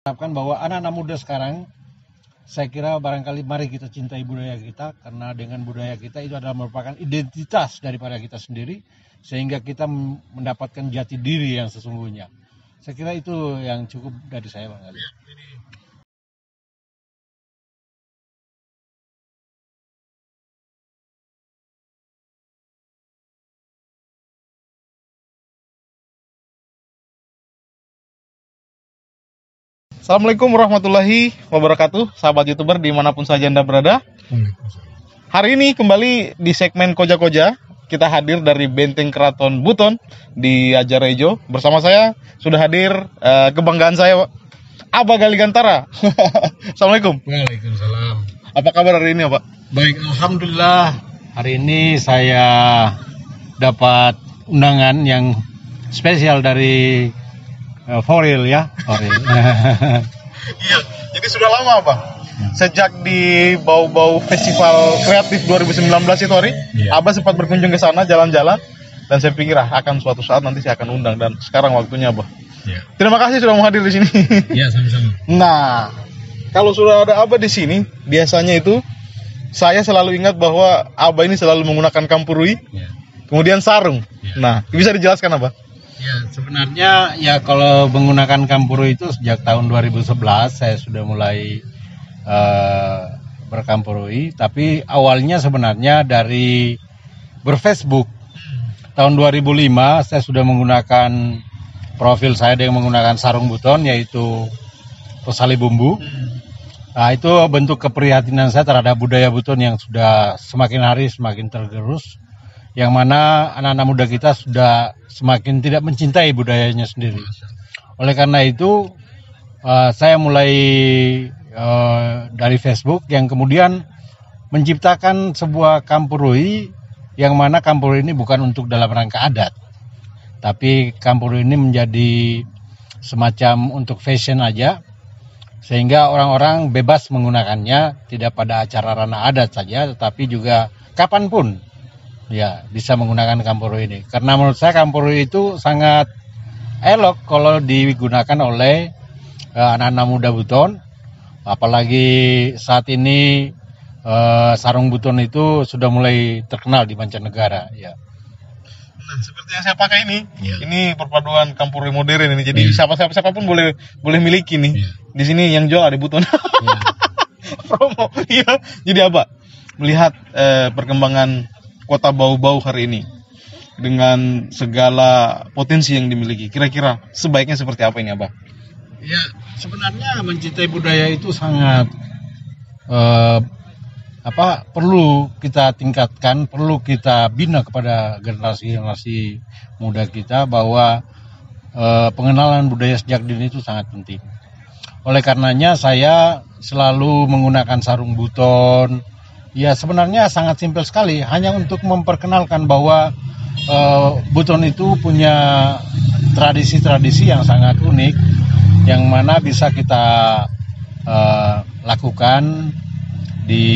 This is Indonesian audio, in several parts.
harapkan bahwa anak-anak muda sekarang, saya kira barangkali mari kita cintai budaya kita, karena dengan budaya kita itu adalah merupakan identitas daripada kita sendiri, sehingga kita mendapatkan jati diri yang sesungguhnya. Saya kira itu yang cukup dari saya, Bang Ali. Assalamualaikum warahmatullahi wabarakatuh, sahabat YouTuber dimanapun saja Anda berada. Hari ini kembali di segmen Koja-Koja, kita hadir dari Benteng Keraton Buton di Ajarejo. Bersama saya sudah hadir kebanggaan saya, Abah Galigantara. Assalamualaikum. Waalaikumsalam. Apa kabar hari ini, Pak? Baik, alhamdulillah. Hari ini saya dapat undangan yang spesial dari Foril ya. Foril. Iya, jadi sudah lama, Pak. Sejak di Bau-Bau Festival Kreatif 2019 itu hari, Abah sempat berkunjung ke sana jalan-jalan, dan saya pikir akan suatu saat nanti saya akan undang, dan sekarang waktunya, Abah. Ya. Terima kasih sudah mau hadir di sini. Ya, sama-sama. Nah, kalau sudah ada Abah di sini, biasanya itu saya selalu ingat bahwa Abah ini selalu menggunakan kampurui, kemudian sarung. Nah, bisa dijelaskan, Abah? Ya, sebenarnya ya kalau menggunakan kampurui itu sejak tahun 2011 saya sudah mulai berkampurui, tapi awalnya sebenarnya dari berFacebook. Tahun 2005 saya sudah menggunakan profil saya dengan menggunakan sarung buton, yaitu Tosali Bumbu. Nah, itu bentuk keprihatinan saya terhadap budaya buton yang sudah semakin hari semakin tergerus, yang mana anak-anak muda kita sudah semakin tidak mencintai budayanya sendiri. Oleh karena itu saya mulai dari Facebook, yang kemudian menciptakan sebuah kampurui, yang mana kampurui ini bukan untuk dalam rangka adat, tapi kampurui ini menjadi semacam untuk fashion aja, sehingga orang-orang bebas menggunakannya, tidak pada acara ranah adat saja, tetapi juga kapanpun ya bisa menggunakan kampurui ini. Karena menurut saya kampurui itu sangat elok kalau digunakan oleh anak-anak muda buton, apalagi saat ini sarung buton itu sudah mulai terkenal di mancanegara ya. Nah, seperti yang saya pakai ini perpaduan kampurui modern ini. Jadi siapapun boleh miliki nih. Di sini yang jual ada buton. Promo. Iya. Jadi Abah melihat perkembangan Kota Bau-Bau hari ini dengan segala potensi yang dimiliki, kira-kira sebaiknya seperti apa ini, Abah? Ya, sebenarnya mencintai budaya itu sangat perlu kita tingkatkan, perlu kita bina kepada generasi muda kita, bahwa pengenalan budaya sejak dini itu sangat penting. Oleh karenanya saya selalu menggunakan sarung buton. Ya, sebenarnya sangat simpel sekali, hanya untuk memperkenalkan bahwa buton itu punya tradisi-tradisi yang sangat unik, yang mana bisa kita lakukan di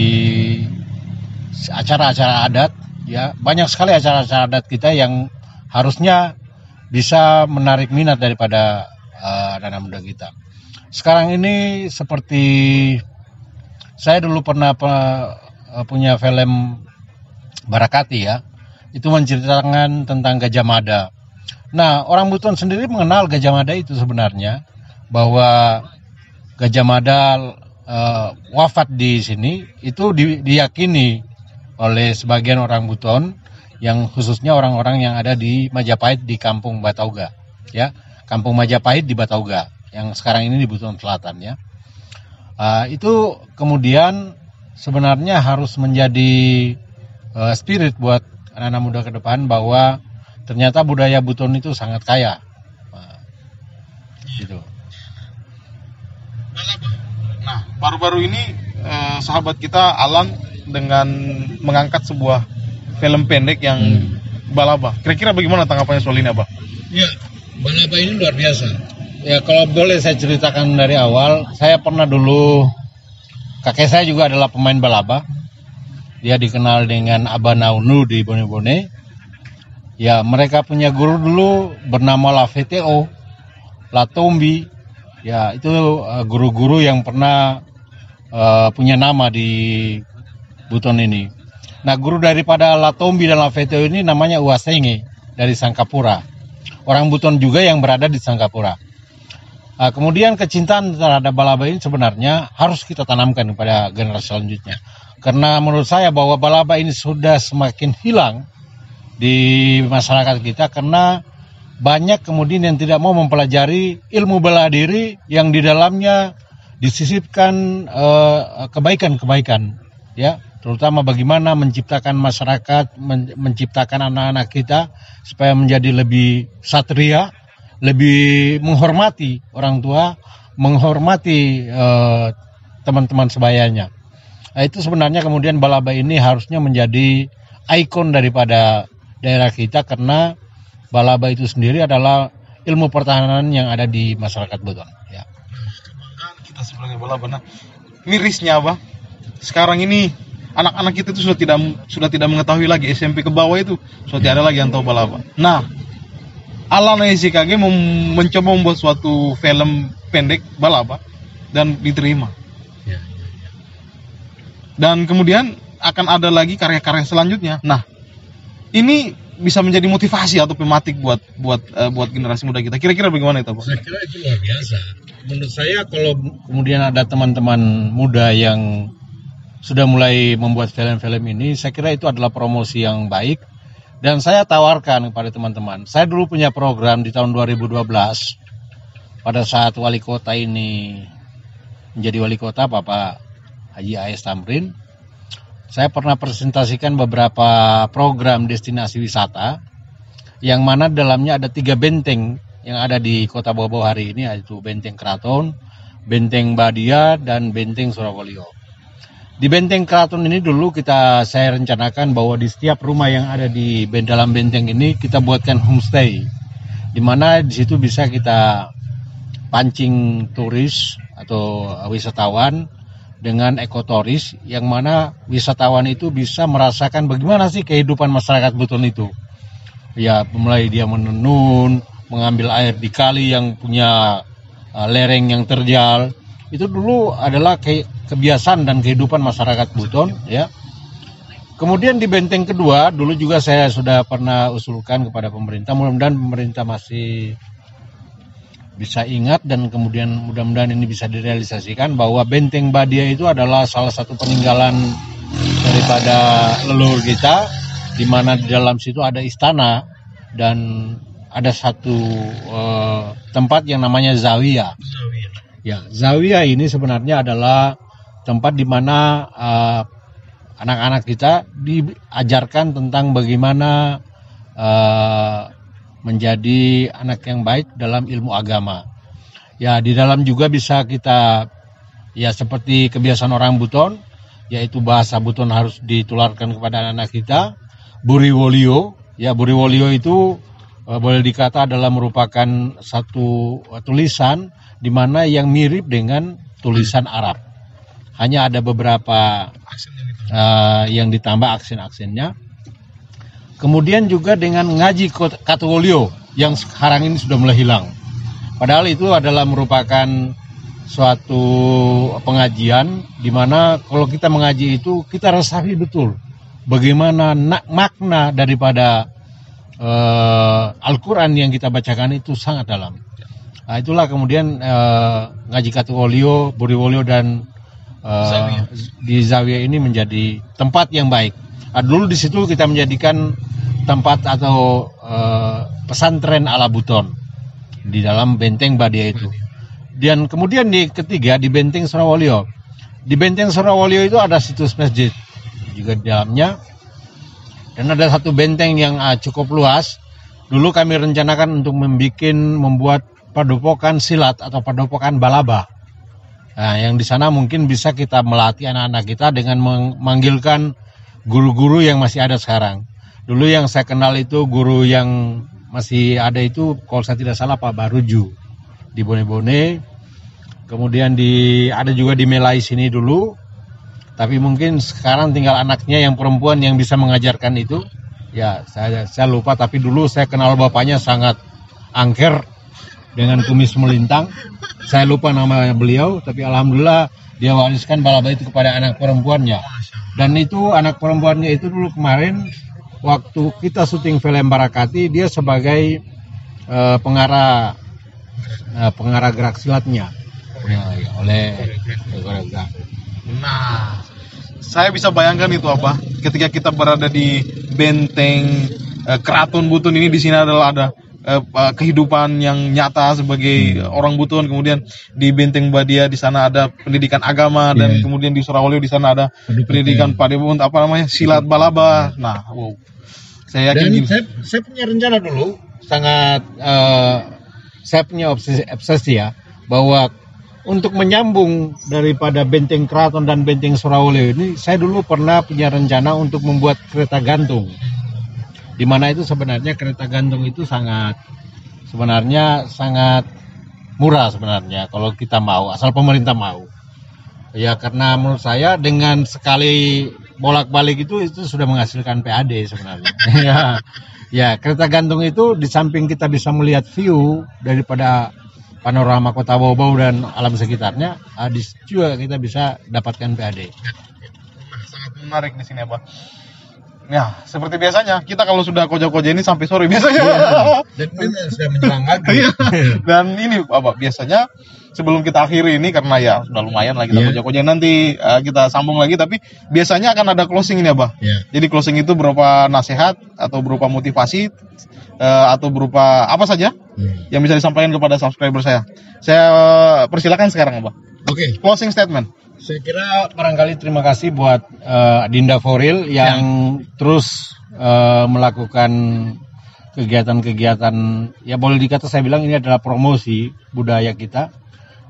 acara-acara adat. Ya, banyak sekali acara-acara adat kita yang harusnya bisa menarik minat daripada anak-anak muda kita. Sekarang ini seperti saya dulu pernah punya film Barakati ya, itu menceritakan tentang Gajah Mada. Nah, orang buton sendiri mengenal Gajah Mada itu sebenarnya, bahwa Gajah Mada wafat di sini itu diyakini oleh sebagian orang buton, yang khususnya orang-orang yang ada di Majapahit di Kampung Batauga ya, Kampung Majapahit di Batauga yang sekarang ini di Buton Selatan ya. Itu kemudian sebenarnya harus menjadi spirit buat anak-anak muda ke depan, bahwa ternyata budaya buton itu sangat kaya. Gitu. Nah, baru-baru ini sahabat kita Alan dengan mengangkat sebuah film pendek yang Balaba. Kira-kira bagaimana tanggapannya soal ini, Abah? Ya, Balaba ini luar biasa. Ya, kalau boleh saya ceritakan dari awal, saya pernah dulu, kakek saya juga adalah pemain balaba. Dia dikenal dengan Abah Naunu di Bone-Bone. Ya, mereka punya guru dulu bernama La VTO, La Tombi, Ya, itu guru-guru yang pernah punya nama di Buton ini. Nah, guru daripada Latombi dan Laveteo ini namanya Uasenge dari Sangkapura. Orang Buton juga yang berada di Sangkapura. Kemudian kecintaan terhadap balaba ini sebenarnya harus kita tanamkan kepada generasi selanjutnya. Karena menurut saya bahwa balaba ini sudah semakin hilang di masyarakat kita karena banyak kemudian yang tidak mau mempelajari ilmu bela diri yang di dalamnya disisipkan kebaikan-kebaikan, ya, terutama bagaimana menciptakan masyarakat, menciptakan anak-anak kita supaya menjadi lebih satria, lebih menghormati orang tua, menghormati teman-teman sebayanya. Nah, itu sebenarnya kemudian balaba ini harusnya menjadi ikon daripada daerah kita karena balaba itu sendiri adalah ilmu pertahanan yang ada di masyarakat Buton. Ya. Kebanggaan kita sebagai balaba. Nah, mirisnya apa? Sekarang ini anak-anak kita itu sudah tidak mengetahui lagi, SMP ke bawah itu sudah tidak ada lagi yang tahu balaba. Nah, Alana SKG mencoba membuat suatu film pendek balaba dan diterima. Dan kemudian akan ada lagi karya-karya selanjutnya. Nah, ini bisa menjadi motivasi atau pematik buat generasi muda kita. Kira-kira bagaimana itu, Pak? Saya kira itu luar biasa. Menurut saya kalau kemudian ada teman-teman muda yang sudah mulai membuat film-film ini, saya kira itu adalah promosi yang baik. Dan saya tawarkan kepada teman-teman. Saya dulu punya program di tahun 2012 pada saat wali kota ini menjadi wali kota, Bapak Haji A.S. Tamrin. Saya pernah presentasikan beberapa program destinasi wisata yang mana dalamnya ada 3 benteng yang ada di Kota Bau hari ini, yaitu Benteng Keraton, Benteng Badia, dan Benteng Surabaya. Di Benteng Keraton ini dulu saya rencanakan bahwa di setiap rumah yang ada di dalam benteng ini kita buatkan homestay, di mana di situ bisa kita pancing turis atau wisatawan dengan ekoturis, yang mana wisatawan itu bisa merasakan bagaimana sih kehidupan masyarakat Buton itu. Ya, mulai dia menenun, mengambil air di kali yang punya lereng yang terjal. Itu dulu adalah kebiasaan dan kehidupan masyarakat Buton, ya. Kemudian di benteng kedua, dulu juga saya sudah pernah usulkan kepada pemerintah, mudah-mudahan pemerintah masih bisa ingat dan kemudian mudah-mudahan ini bisa direalisasikan bahwa Benteng Badia itu adalah salah satu peninggalan daripada leluhur kita, di mana di dalam situ ada istana dan ada satu tempat yang namanya Zawiya. Ya, Zawiya ini sebenarnya adalah tempat di mana anak-anak kita diajarkan tentang bagaimana menjadi anak yang baik dalam ilmu agama. Ya, di dalam juga bisa kita, ya seperti kebiasaan orang Buton, yaitu bahasa Buton harus ditularkan kepada anak-anak kita. Buriwolio, ya Buriwolio itu boleh dikata adalah merupakan satu tulisan di mana yang mirip dengan tulisan Arab. Hanya ada beberapa yang ditambah aksen-aksennya. Kemudian juga dengan ngaji Katolio yang sekarang ini sudah mulai hilang. Padahal itu adalah merupakan suatu pengajian di mana kalau kita mengaji itu kita resapi betul bagaimana makna daripada Al-Quran yang kita bacakan itu sangat dalam. Nah, itulah kemudian ngaji Katolio, Buriwolio dan di Zawiya ini menjadi tempat yang baik. Nah, dulu di situ kita menjadikan tempat atau pesantren ala Buton di dalam Benteng Badia itu. Dan kemudian di ketiga di Benteng Surabaya. Di Benteng Surabaya itu ada situs masjid juga di dalamnya. Dan ada satu benteng yang cukup luas. Dulu kami rencanakan untuk membuat padepokan silat atau padepokan balaba. Nah, yang di sana mungkin bisa kita melatih anak-anak kita dengan memanggilkan guru-guru yang masih ada sekarang. Dulu yang saya kenal itu guru yang masih ada itu, kalau saya tidak salah Pak Baruju di Bone-Bone. Kemudian ada juga di Melai sini dulu. Tapi mungkin sekarang tinggal anaknya yang perempuan yang bisa mengajarkan itu. Ya, saya lupa, tapi dulu saya kenal bapaknya sangat angker dengan kumis melintang. Saya lupa nama beliau, tapi alhamdulillah dia wariskan balaba itu kepada anak perempuannya. Dan itu anak perempuannya itu dulu kemarin waktu kita syuting film Barakati, dia sebagai pengarah gerak silatnya oleh koreografer. Nah, saya bisa bayangkan itu apa ketika kita berada di benteng Keraton Buton ini. Di sini adalah ada kehidupan yang nyata sebagai orang Buton, kemudian di Benteng Badia di sana ada pendidikan agama, dan kemudian di Suralaya di sana ada pendidikan Padebon silat balaba. Nah, wow. Saya yakin saya punya rencana dulu sangat saya punya obsesi ya, bahwa untuk menyambung daripada Benteng Keraton dan Benteng Suralaya ini, saya dulu pernah punya rencana untuk membuat kereta gantung. Di mana itu sebenarnya kereta gantung itu sangat murah sebenarnya kalau kita mau, asal pemerintah mau. Ya karena menurut saya dengan sekali bolak-balik itu sudah menghasilkan PAD sebenarnya. ya kereta gantung itu di samping kita bisa melihat view daripada panorama Kota Bau-Bau dan alam sekitarnya, juga kita bisa dapatkan PAD. Sangat menarik di sini, Pak. Ya, seperti biasanya kita kalau sudah koja-koja ini sampai sore biasanya. Dan sudah menjelang maghrib. Dan ini Bapak, biasanya sebelum kita akhiri ini, karena ya sudah lumayan lah kita koja-koja, nanti kita sambung lagi, tapi biasanya akan ada closing ini, Abah. Jadi closing itu berupa nasihat atau berupa motivasi atau berupa apa saja yang bisa disampaikan kepada subscriber saya. Saya persilakan sekarang, Abah. Oke. Closing statement. Saya kira barangkali terima kasih buat Dinda Foril yang terus melakukan kegiatan-kegiatan, ya boleh dikata saya bilang ini adalah promosi budaya kita.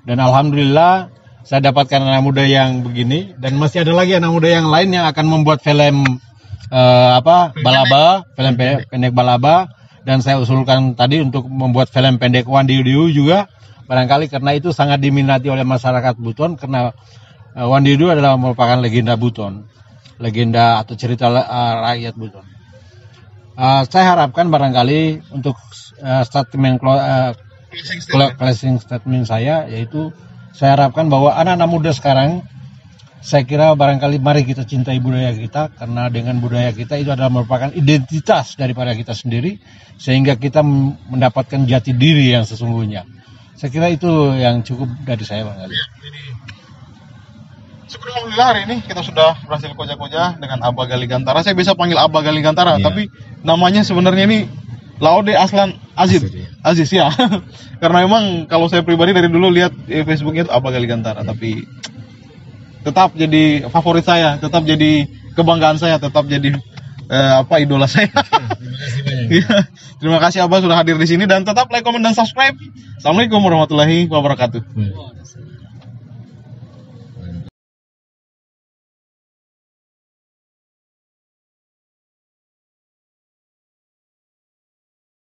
Dan alhamdulillah saya dapatkan anak muda yang begini, dan masih ada lagi anak muda yang lain yang akan membuat film balaba, film pendek balaba, dan saya usulkan tadi untuk membuat film pendek Wandiu juga, barangkali karena itu sangat diminati oleh masyarakat Buton, karena Wandiu adalah merupakan legenda Buton, legenda atau cerita rakyat Buton. Saya harapkan barangkali untuk closing statement saya, yaitu saya harapkan bahwa anak-anak muda sekarang, saya kira barangkali mari kita cintai budaya kita, karena dengan budaya kita itu adalah merupakan identitas daripada kita sendiri, sehingga kita mendapatkan jati diri yang sesungguhnya. Saya kira itu yang cukup dari saya barangkali. Alhamdulillah hari ini kita sudah berhasil koja-koja dengan Abah Galigantara. Saya bisa panggil Abah Galigantara, tapi namanya sebenarnya ini Laude Aslan Aziz ya. Karena memang kalau saya pribadi dari dulu lihat Facebooknya itu Abah Galigantara, tapi tetap jadi favorit saya, tetap jadi kebanggaan saya, tetap jadi idola saya. Terima kasih banyak. Terima kasih Abah sudah hadir di sini, dan tetap like, comment, dan subscribe. Assalamualaikum warahmatullahi wabarakatuh.